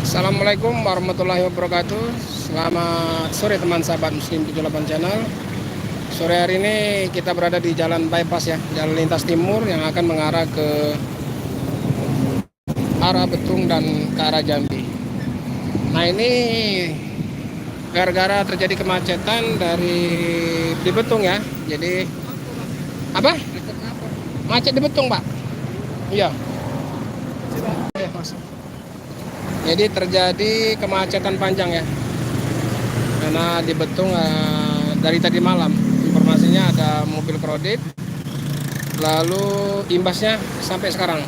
Assalamualaikum warahmatullahi wabarakatuh. Selamat sore teman sahabat Muslim 78 Channel. Sore hari ini kita berada di jalan bypass ya, jalan lintas timur yang akan mengarah ke arah Betung dan ke arah Jambi. Nah ini gara-gara terjadi kemacetan di Betung ya. Jadi apa? Macet di Betung, Pak. Iya. Jadi terjadi kemacetan panjang ya, karena di Betung dari tadi malam informasinya ada mobil kredit, lalu imbasnya sampai sekarang.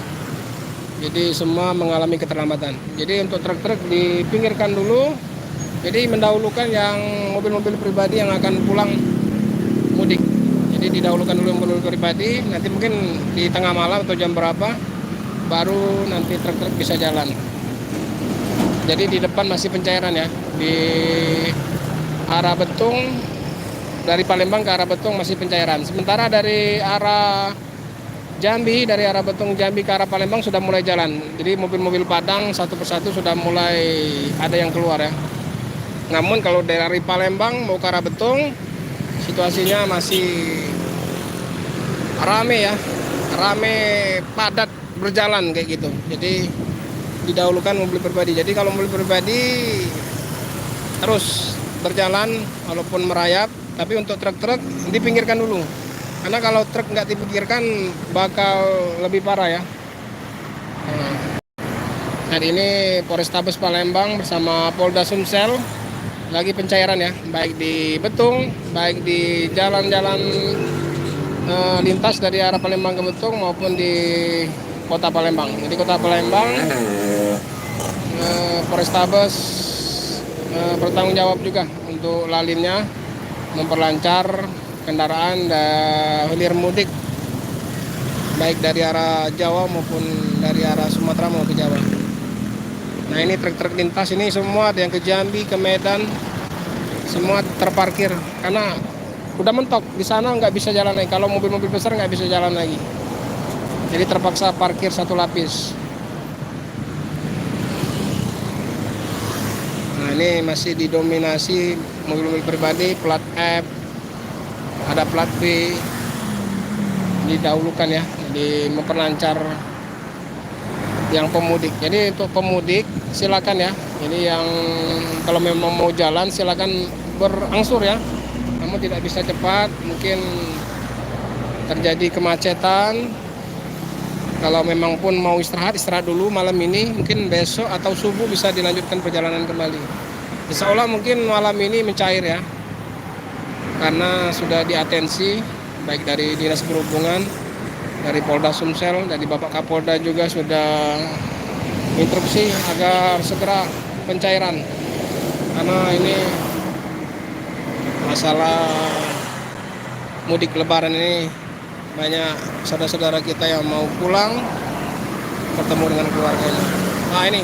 Jadi semua mengalami keterlambatan. Jadi untuk truk-truk dipinggirkan dulu. Jadi mendahulukan yang mobil-mobil pribadi yang akan pulang mudik. Jadi didahulukan dulu mobil pribadi. Nanti mungkin di tengah malam atau jam berapa baru nanti truk-truk bisa jalan. Jadi di depan masih pencairan ya, di arah Betung, dari Palembang ke arah Betung masih pencairan. Sementara dari arah Jambi, dari arah Betung Jambi ke arah Palembang sudah mulai jalan. Jadi mobil-mobil Padang satu persatu sudah mulai ada yang keluar ya. Namun kalau dari Palembang mau ke arah Betung, situasinya masih rame ya, rame padat berjalan kayak gitu. Jadi didahulukan mobil pribadi. Jadi kalau mobil pribadi terus berjalan walaupun merayap, tapi untuk truk-truk dipinggirkan dulu. Karena kalau truk nggak dipinggirkan bakal lebih parah ya. Hari ini Polrestabes Palembang bersama Polda Sumsel lagi pencairan ya, baik di Betung, baik di jalan-jalan lintas dari arah Palembang ke Betung maupun di Kota Palembang. Jadi Kota Palembang, Polrestabes bertanggung jawab juga untuk lalinnya, memperlancar kendaraan dan hilir mudik baik dari arah Jawa maupun dari arah Sumatera mau ke Jawa. Nah ini truk-truk lintas ini semua ada yang ke Jambi, ke Medan, semua terparkir karena udah mentok di sana, nggak bisa jalan lagi. Kalau mobil-mobil besar nggak bisa jalan lagi. Jadi terpaksa parkir satu lapis. Nah ini masih didominasi mobil-mobil pribadi, plat F, ada plat B, didahulukan ya, jadi memperlancar yang pemudik. Jadi untuk pemudik silakan ya. Jadi yang kalau memang mau jalan silakan berangsur ya. Namun tidak bisa cepat, mungkin terjadi kemacetan. Kalau memang pun mau istirahat dulu malam ini, mungkin besok atau subuh bisa dilanjutkan perjalanan kembali. Insya Allah mungkin malam ini mencair ya, karena sudah diatensi baik dari Dinas Perhubungan, dari Polda Sumsel, dari Bapak Kapolda juga sudah instruksi agar segera pencairan. Karena ini masalah mudik lebaran ini, banyak saudara-saudara kita yang mau pulang bertemu dengan keluarganya. Nah ini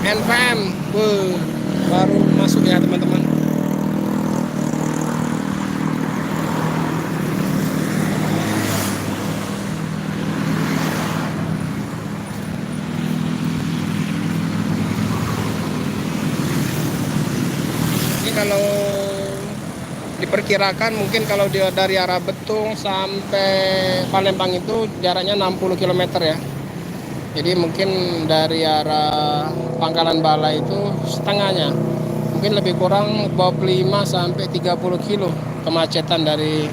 NPM baru masuk ya teman-teman. Ini kalau diperkirakan mungkin kalau dia dari arah Betung sampai Palembang itu jaraknya 60 km ya. Jadi mungkin dari arah Pangkalan Bala itu setengahnya. Mungkin lebih kurang 25 sampai 30 kilo kemacetan dari.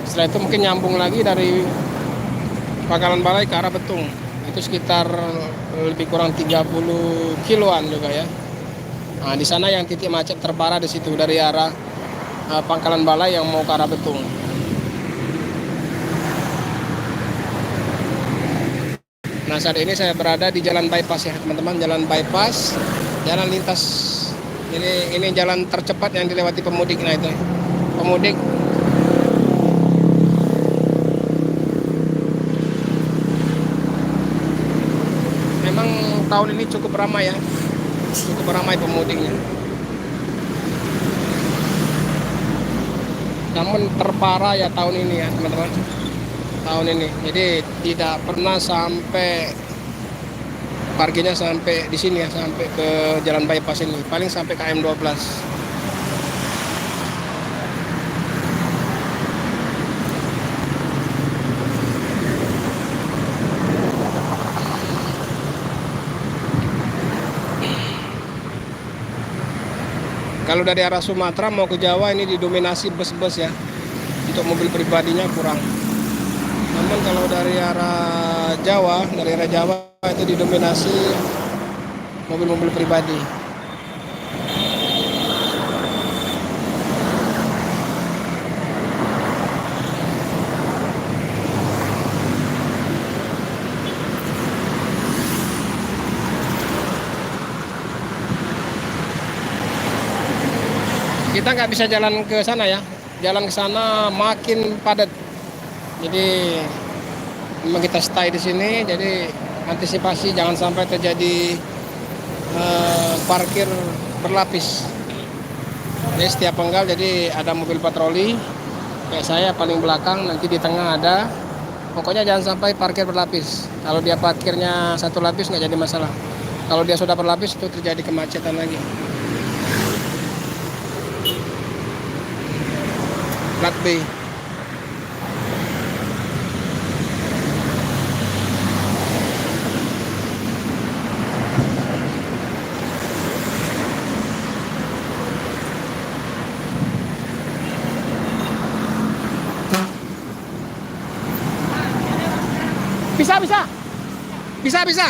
Setelah itu mungkin nyambung lagi dari Pangkalan Bala ke arah Betung. Itu sekitar lebih kurang 30 kiloan juga ya. Nah, di sana yang titik macet terparah di situ dari arah Pangkalan Balai yang mau ke arah Betung. Nah saat ini saya berada di jalan bypass ya teman-teman, jalan bypass, jalan lintas. Jadi ini jalan tercepat yang dilewati pemudik. Nah itu pemudik memang tahun ini cukup ramai ya, cukup ramai pemudiknya. Namun terparah ya tahun ini ya teman-teman, tahun ini. Jadi tidak pernah sampai parkirnya sampai di sini ya, sampai ke Jalan Bypass ini, paling sampai KM12. Kalau dari arah Sumatera mau ke Jawa ini didominasi bus-bus ya. Untuk mobil pribadinya kurang. Namun kalau dari arah Jawa, itu didominasi mobil-mobil pribadi. Kita nggak bisa jalan ke sana ya. Jalan ke sana makin padat. Jadi memang kita stay di sini. Jadi antisipasi jangan sampai terjadi parkir berlapis. Jadi setiap penggal jadi ada mobil patroli. Kayak saya paling belakang, nanti di tengah ada. Pokoknya jangan sampai parkir berlapis. Kalau dia parkirnya satu lapis nggak jadi masalah. Kalau dia sudah berlapis itu terjadi kemacetan lagi. Plat B. Bisa.